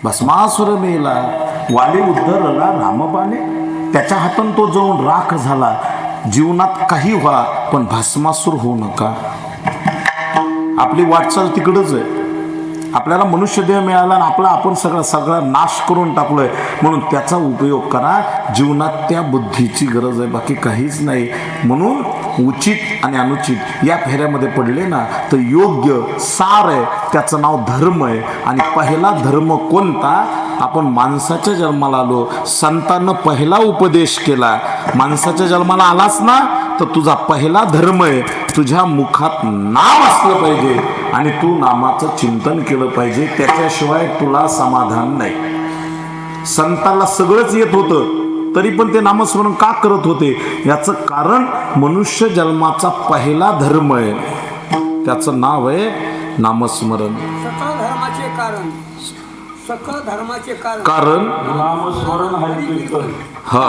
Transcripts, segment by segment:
भस्मासुर मेला वाली उद्धरला रामबाणे, त्याच्या हातून तो जाऊन राख झाला. जीवनात काही व्हा पण भस्मासूर होऊ नका. आपली वाटचाल तिकडच आहे. आपल्याला मनुष्यदेह मिळाला आणि आपण सगळा नाश करून टाकलोय, म्हणून त्याचा उपयोग करा. जीवनात त्या बुद्धीची गरज आहे, बाकी काहीच नाही. म्हणून उचित आणि अनुचित या फेऱ्यामध्ये पडले ना तर योग्य सार आहे, त्याचं नाव धर्म आहे. आणि पहिला धर्म कोणता? आपण माणसाच्या जन्माला आलो, संतांना पहिला उपदेश केला. माणसाच्या जन्माला आलास ना तर तुझा पहिला धर्म आहे, तुझ्या मुखात नाम असलं पाहिजे आणि तू नामाचं चिंतन केलं पाहिजे. त्याच्याशिवाय तुला समाधान नाही. संतांना सगळंच येत होतं तरी पण ते नामस्मरण का करत होते? याचं कारण मनुष्य जन्माचा पहिला धर्म आहे, त्याचं नाव आहे नामस्मरण. सकळ धर्माचे कारण नामस्मरण हरिकीर्तन, हा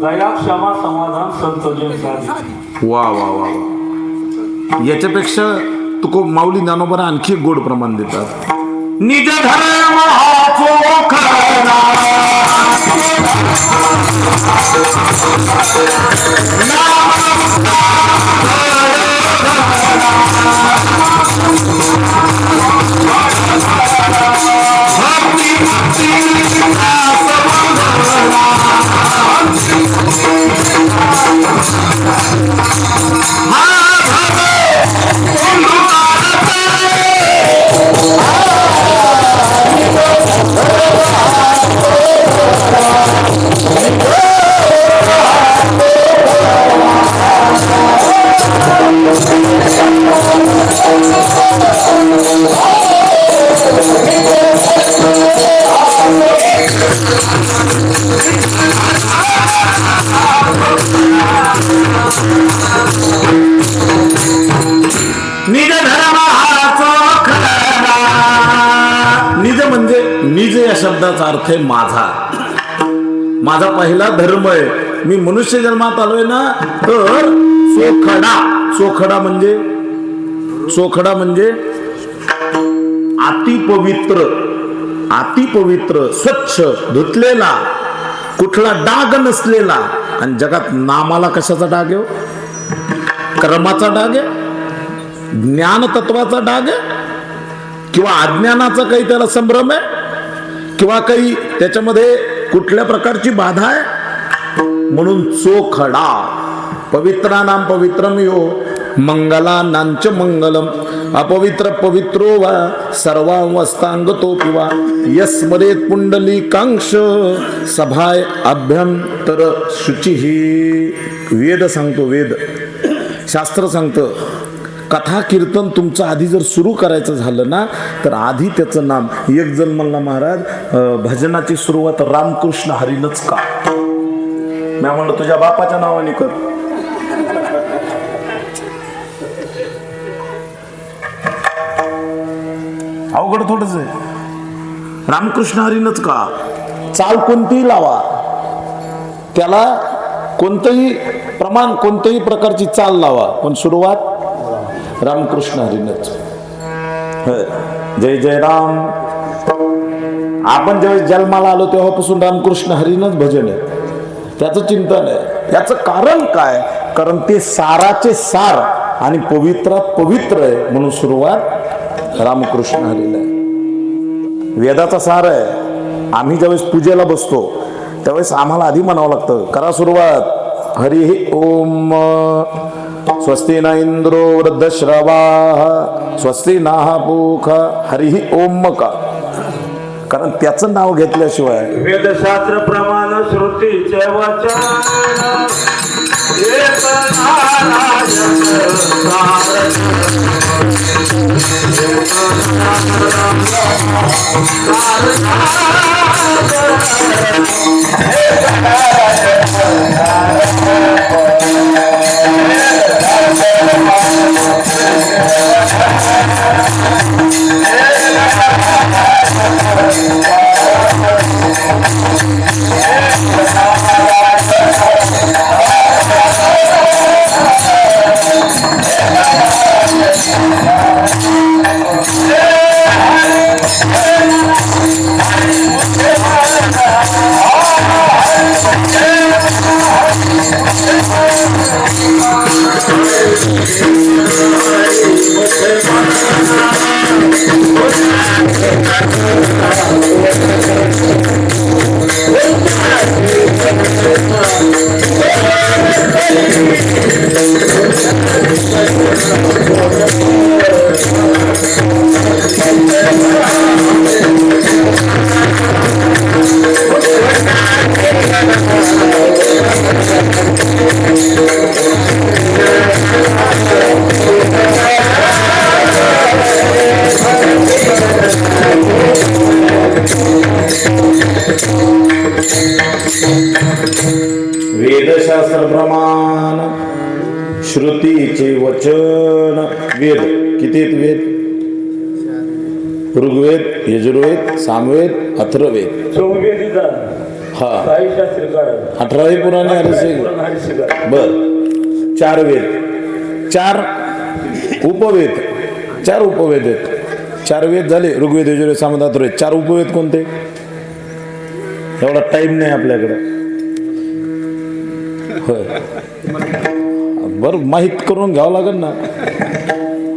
दया क्षमा समाधान संतोषन साधी. वा वा वा वा. याच्यापेक्षा तुको माऊली ज्ञानोबा आणखी एक गोड प्रमाण देतात. निज धर्म हा खरा, निज धर्म हाच खरा. निज म्हणजे निज या शब्दाचा अर्थ आहे माझा. माझा पहिला धर्म आहे. मी मनुष्य जन्मात आलोय ना तर चोखडा म्हणजे अति पवित्र स्वच्छ धुतलेला, कुठला डाग नसलेला. आणि जगात नामाला कशाचा डाग आहे? कर्माचा डाग आहे, ज्ञान तत्वाचा डाग आहे, किंवा अज्ञानाचा काही त्याला संभ्रम आहे, किंवा काही त्याच्यामध्ये कुठल्या प्रकारची बाधा आहे. म्हणून चोखडा. पवित्रानां पवित्रम यो मंगलानांच मंगलम, अपवित्र पवित्रो वा सर्वावस्थांगतो पिवा यस्मरेत पुंडलीकांश सभाय अभ्यंतर शुचिही. वेद सांगतो, वेद शास्त्र सांगतं, कथा कीर्तन तुमचं आधी जर सुरू करायचं झालं ना तर आधी त्याचं नाम. एक जण म्हणला, महाराज भजनाची सुरुवात रामकृष्ण हरीनच का? मी म्हणलं तुझ्या बापाच्या नावाने कर. अवघड थोडंच आहे. रामकृष्ण हरीनच का? चाल कोणतीही लावा, त्याला कोणतंही प्रमाण, कोणत्याही प्रकारची चाल लावा, पण सुरुवात रामकृष्ण हरीनच. जय जय राम. आपण ज्यावेळेस जन्माला आलो तेव्हापासून रामकृष्ण हरीनच भजन आहे, त्याचं चिंतन आहे. याचं कारण काय? कारण ते साराचे सार आणि पवित्रात पवित्र आहे, म्हणून सुरुवात रामकृष्ण हरीला आहे. वेदाचा सार आहे. आम्ही ज्यावेळेस पूजेला बसतो त्यावेळेस आम्हाला आधी म्हणावं लागतं, करा सुरुवात हरी ओम. स्वस्ति न इंद्रो वृद्धश्रवा स्वस्ति नाह पूखा हरी ओम का? कारण त्याचं नाव घेतल्याशिवाय वेदशास्त्र प्रमाण श्रुतीचे वचन एक नारायण वेदशास्त्र प्रमाण श्रुतीचे वचन. वेद किती आहेत? वेद ऋग्वेद, यजुर्वेद, सामवेद, अथर्ववेद. चौवेदीचा हा काही शास्त्रकार 18 पुराणे बर. 4 वेद, 4 उपवेद, 4 उपवेद आहेत. 4 वेद झाले ऋग्वेद, यजुर्वेद, सामवेद, अथर्ववेद. 4 उपवेद कोणते? एवढा टाइम नाही आपल्याकडे. होय बर, माहीत करून घ्यावं लागेल ना.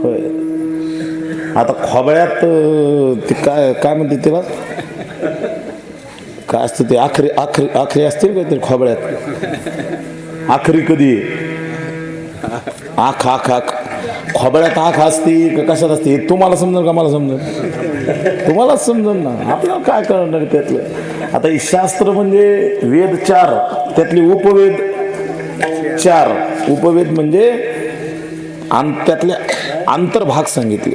होय आता खोबळ्यात ते काय काय म्हणते त्याला, काय असतं ते? आखरी आखरी आखरी असतील का ते खोबळ्यात? आखरी कधी? आख आख आख खोबळ्यात आख असते का कशात असते? हे तुम्हाला समजेल का मला समजेल? तुम्हालाच समजेल ना, आपल्याला काय कळणार त्यातलं. आता हे शास्त्र म्हणजे वेद 4, त्यातले उपवेद 4. उपवेद म्हणजे त्यातले अंतर्भाग सांगितले.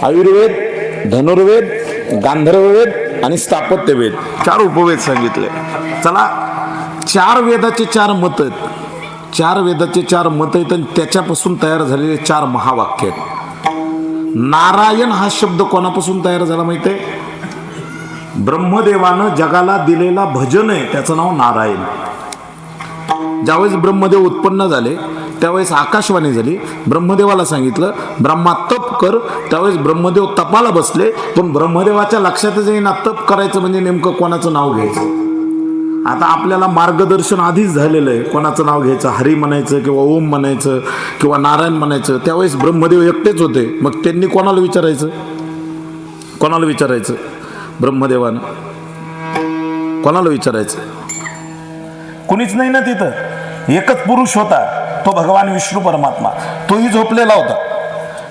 आयुर्वेद, धनुर्वेद, गांधर्ववेद आणि स्थापत्यवेद 4 उपवेद सांगितले. चला, 4 वेदाचे 4 मत आहेत. 4 वेदाचे 4 मत आहेत आणि त्याच्यापासून तयार झालेले 4 महावाक्य आहेत. नारायण हा शब्द कोणापासून तयार झाला माहिती आहे? ब्रह्मदेवानं जगाला दिलेला भजन आहे, त्याचं नाव नारायण. ज्यावेळेस ब्रह्मदेव उत्पन्न झाले त्यावेळेस आकाशवाणी झाली. ब्रह्मदेवाला सांगितलं ब्रह्मा तप कर. त्यावेळेस ब्रह्मदेव तपाला बसले, पण ब्रह्मदेवाच्या लक्षातच येईना तप करायचं म्हणजे नेमकं कोणाचं नाव घ्यायचं. आता आपल्याला मार्गदर्शन आधीच झालेलं आहे, कोणाचं नाव घ्यायचं, हरी म्हणायचं किंवा ओम म्हणायचं किंवा नारायण म्हणायचं. त्यावेळेस ब्रह्मदेव एकटेच होते, मग त्यांनी कोणाला विचारायचं? कोणाला विचारायचं? ब्रह्मदेवानं कोणाला विचारायचं? कुणीच नाही ना तिथं. एकच पुरुष होता, तो भगवान विष्णू परमात्मा. तोही झोपलेला होता.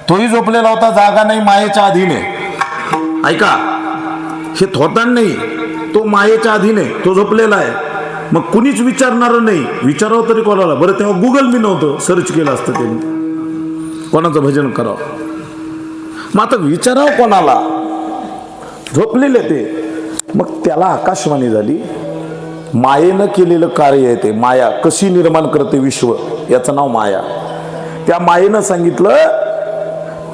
तोही झोपलेला होता, जागा नाही, मायेच्या अधीन आहे. ऐका, हे थोतान नाही, तो मायेच्या अधीन आहे, तो झोपलेला आहे. मग कुणीच विचारणार नाही. विचारावं तरी कोणाला? बरं तेव्हा गुगल मी नव्हतं, सर्च केलं असतं त्यांनी कोणाचं भजन करावं. मग आता विचारावं कोणाला? झोपलेले ते. मग त्याला आकाशवाणी झाली. मायेनं केलेलं कार्य आहे ते. माया कशी निर्माण करते विश्व, याचं नाव माया. त्या मायेनं सांगितलं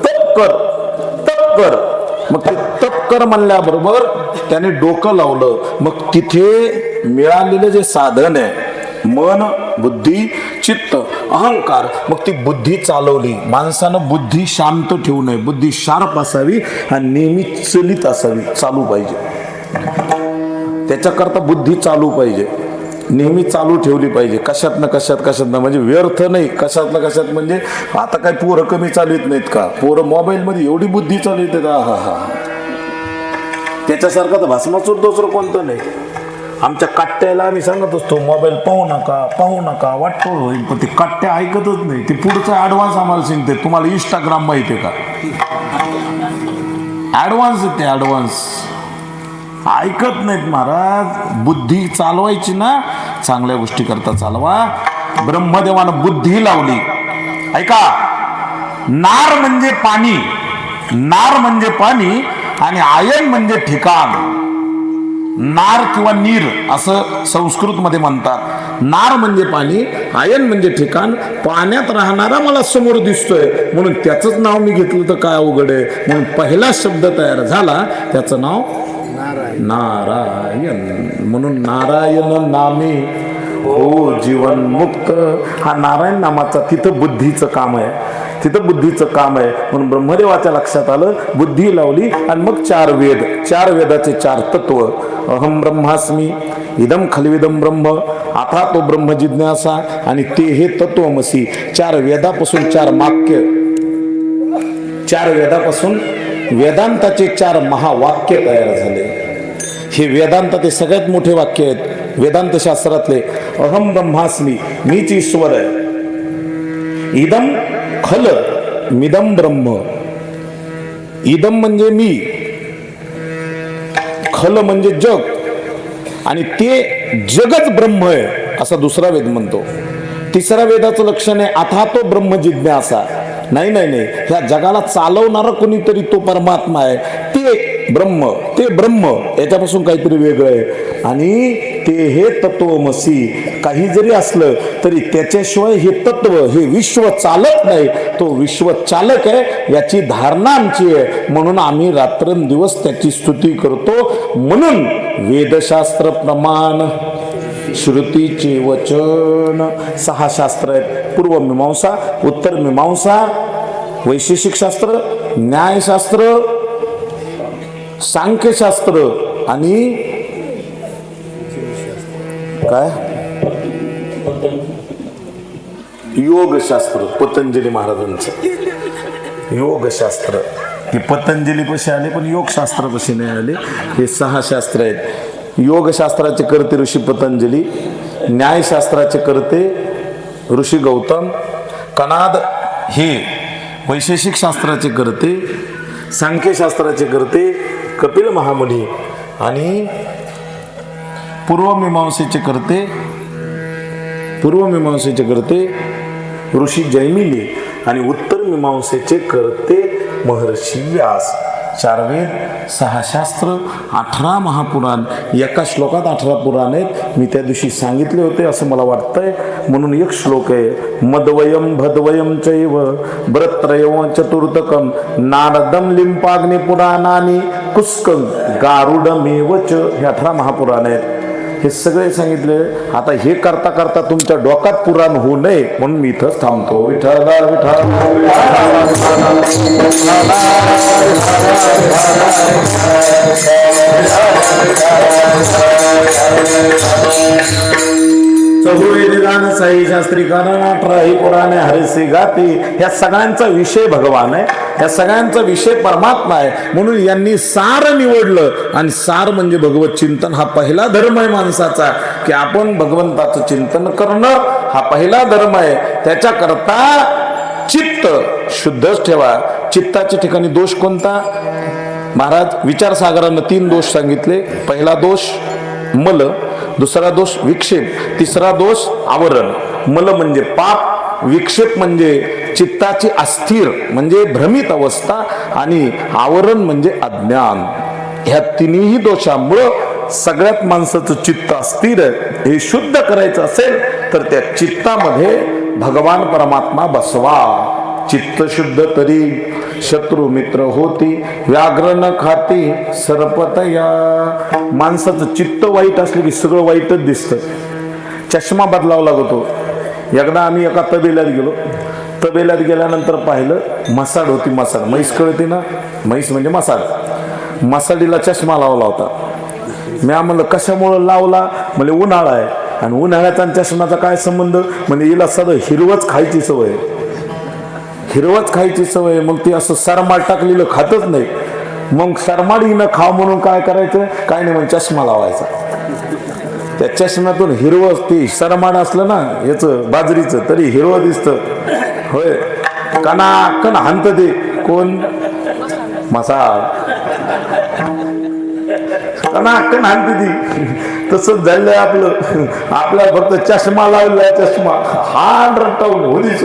तप कर, तप कर. मग ते तप कर म्हणल्याबरोबर त्याने डोकं लावलं. मग तिथे मिळालेलं जे साधन आहे, मन, बुद्धी, चित्त, अहंकार, मग ती बुद्धी चालवली. माणसानं बुद्धी शांत ठेवू नये, बुद्धी शार्प असावी आणि नेहमी चलित असावी, चालू पाहिजे. त्याच्याकरता बुद्धी चालू पाहिजे, नेहमी चालू ठेवली पाहिजे. कशात ना म्हणजे व्यर्थ नाही. कशात म्हणजे आता काय पोरं कमी चालवित नाहीत का? पोरं मोबाईलमध्ये एवढी बुद्धी चालवित. हा त्याच्यासारखं तर भस्मासूर दुसरं कोणतं नाही. आमच्या काट्याला आम्ही सांगत असतो मोबाईल पाहू नका वाटतो होईल, पण ते काट्या ऐकतच नाही. ते पुढचं ऍडव्हान्स आम्हाला सांगते. तुम्हाला इंस्टाग्राम माहिती आहे का? ऍडव्हान्स आहे ते, ऍडव्हान्स. ऐकत नाहीत महाराज. बुद्धी चालवायची ना, चांगल्या गोष्टी करता चालवा. ब्रह्मदेवानं बुद्धी लावली. ऐका, नार म्हणजे पाणी, नार म्हणजे पाणी आणि आयन म्हणजे ठिकाण. नार किंवा नीर असं संस्कृत मध्ये म्हणतात. नार म्हणजे पाणी, आयन म्हणजे ठिकाण. पाण्यात राहणारा मला समोर दिसतोय म्हणून त्याचंच नाव मी घेतलं तर काय अवघड आहे. म्हणून पहिला शब्द तयार झाला, त्याचं नाव नारायण. म्हणून नारायण नामे हो जीवन मुक्त. हा नारायण नामाचा तिथं बुद्धीचं काम आहे, तिथं बुद्धीचं काम आहे. म्हणून ब्रह्मदेवाच्या लक्षात आलं, बुद्धी लावली आणि मग 4 वेद, 4 वेदाचे 4 तत्व. अहम ब्रह्मास्मी, इदम खलविदम ब्रह्म, आता तो ब्रह्म जिज्ञासा आणि ते हे तत्वमसी. 4 वेदापासून 4 वाक्य, 4 वेदापासून वेदांताचे 4 महावाक्य तयार झाले. हे वेदांत ते सगळ्यात मोठे वाक्य आहेत वेदांत शास्त्रातले. अहम ब्रह्मास्मी, मीच ईश्वर आहे. इदम खल मिदम ब्रह्म. इदम म्हणजे मी, खल म्हणजे जग, आणि ते जगच ब्रह्म आहे असा दुसरा वेद म्हणतो. तिसऱ्या वेदाचं लक्षण आहे अथा तो ब्रह्म जिज्ञासा. नाही नाही नाही, ह्या जगाला चालवणारा कोणीतरी तो परमात्मा आहे, ते ब्रह्म, ते ब्रह्म याच्यापासून काहीतरी वेगळं आहे. आणि ते हे तत्वमसी. काही जरी असलं तरी त्याच्याशिवाय हे तत्व, हे विश्व चालत नाही. तो विश्व चालक आहे याची धारणा आमची आहे, म्हणून आम्ही रात्रंदिवस त्याची स्तुती करतो. म्हणून वेदशास्त्र प्रमाण, श्रुतीचे वचन, 6 शास्त्र आहेत. पूर्व मीमांसा, उत्तर मीमांसा, वैशेषिक शास्त्र, न्यायशास्त्र, सांख्यशास्त्र आणि काय योगशास्त्र. पतंजली महाराजांचं योगशास्त्र. हे पतंजली कसे आले पण योगशास्त्र कसे नाही आले. हे 6 शास्त्र आहेत. योगशास्त्राचे करते ऋषी पतंजली, न्यायशास्त्राचे करते ऋषी गौतम, कणाद हे वैशेषिक शास्त्राचे करते, सांख्यशास्त्राचे करते कपिल महामुनी, आणि पूर्वमीमांसेचे करते ऋषी जैमिनी, आणि उत्तर मीमांसेचे करते महर्षी व्यास. 4 वेद, 6 शास्त्र, 18 महापुराण. एका श्लोकात 18 पुराण आहेत. मी त्या दिवशी सांगितले होते असं मला वाटतंय, म्हणून एक श्लोक आहे. मद्वयम भद्वयम चैव ब्रत्रयम चतुर्थकम नारदम लिंपाग्नि पुराणानी कुस्कम गारुडमेवच. हे 18 महापुराण आहेत. हे सगळे सांगितले. आता हे करता करता तुमच्या डोक्यात पुराण होऊ नये म्हणून मी इथंच थांबतो. विठ्ठल चहुवेदान साई शास्त्री कारण 18 पुराणे हरिसी गाती. ह्या सगळ्यांचा विषय भगवान आहे, या सगळ्यांचा विषय परमात्मा आहे. म्हणून यांनी सार निवडलं, आणि सार म्हणजे भगवत चिंतन. हा पहिला धर्म आहे माणसाचा, की आपण भगवंताचं चिंतन करणं हा पहिला धर्म आहे. त्याच्याकरता चित्त शुद्धच ठेवा. चित्ताच्या ठिकाणी दोष कोणता? महाराज विचारसागरानं 3 दोष सांगितले. पहिला दोष मल, दुसरा दोष विक्षेप, तिसरा दोष आवरण. मल म्हणजे पाप, विक्षेप म्हणजे चित्ताची अस्थिर म्हणजे भ्रमित अवस्था, आणि आवरण म्हणजे अज्ञान. ह्या तिन्ही दोषामुळं सगळ्यात माणसाचं चित्त अस्थिर आहे. हे शुद्ध करायचं असेल तर त्या चित्तामध्ये भगवान परमात्मा बसवा. चित्त शुद्ध तरी शत्रू मित्र होती, व्याघ्र न खाती सरपतया. माणसाचं चित्त वाईट असलं की सगळं वाईटच दिसतं. चष्मा बदलावा लागतो. एकदा आम्ही एका तबेल्यात गेलो. तबेल्यात गेल्यानंतर पाहिलं मसाड होती. मसाड म्हैस कळते ना, म्हैस म्हणजे मसाड. मसाडीला चष्मा लावला होता. मी म्हणलं कशामुळं लावला? म्हणजे उन्हाळा आहे, आणि उन्हाळ्याचा आणि चष्म्याचा काय संबंध? म्हणजे हिला सगळं हिरवच खायची सवय, हिरवच खायची सवय. मग ती असं सरमाड टाकलेलं खातच नाही. मग सरमाड हिनं खाव म्हणून काय करायचं? काय नाही म्हणजे चष्मा लावायचा. त्या चष्म्यातून हिरवं, ती सरमाड असलं ना याचं बाजरीचं तरी हिरवं दिसतं. होय, कणाकण हाणत ते कोण? मसाळ. कणाकण हाणते ती. तसंच झालंय आपलं. आपल्या फक्त चष्मा लावलाय, चष्मा हाण रट्टावून होतीच.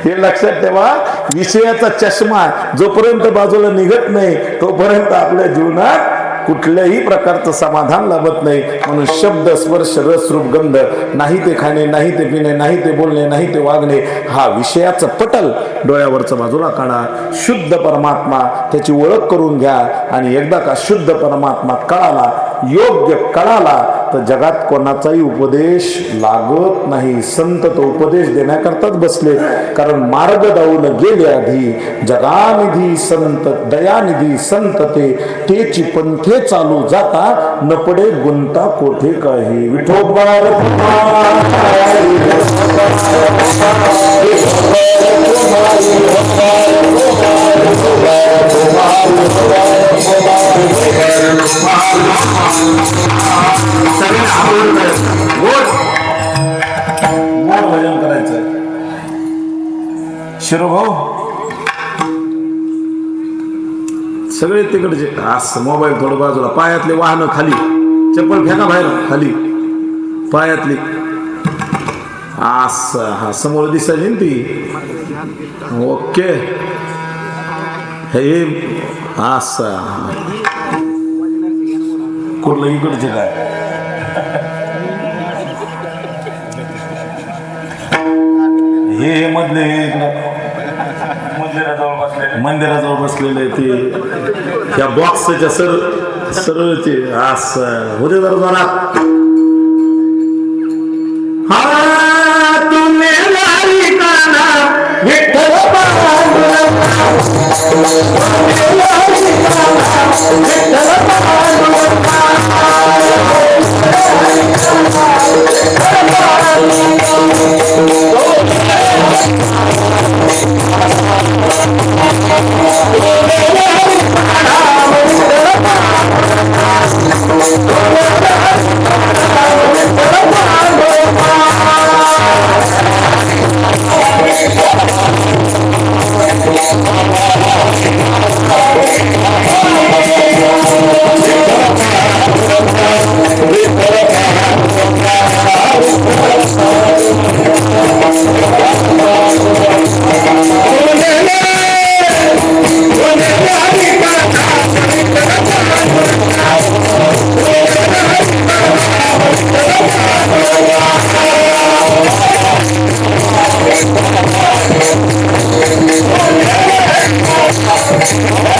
हे लक्षात ठेवा. विषयाचा चष्मा जोपर्यंत बाजूला निघत नाही तोपर्यंत आपल्या जीवनात कुठल्याही प्रकारचं समाधान लाभत नाही. म्हणून शब्द स्पर्श रस रूप गंध, नाही ते खाणे, नाही ते पिणे, नाही ते बोलणे, नाही ते वागणे, हा विषयाचं पटल डोळ्यावरचं बाजूला काढा. शुद्ध परमात्मा त्याची ओळख करून घ्या. आणि एकदा का शुद्ध परमात्मा कळाला योग्य कळाला तर जगात कोणाचाही उपदेश लागत नाही. संत तो उपदेश देण्याकरताच बसले, कारण मार्ग दाऊन गेले आधी. जगानिधी संत दयानिधी संत तेची पंथे चालू जाता, न पडे गुंता कोठे काही. विठोबार भजन करायचं. शिरोभाऊ सगळे तिकडचे असं मोबाईल थोडं बाजूला, पायातले वाहनं खाली, चप्पल फेका बाहेर खाली, पायातली असं. हा समोर दिसायची ना ती. ओके हे असं कुठलं इकडचे काय हे मधले मंदिराजवळ बसलेले ते त्या बॉक्सच्या सरळचे असं होते जरा जोरात. Oh,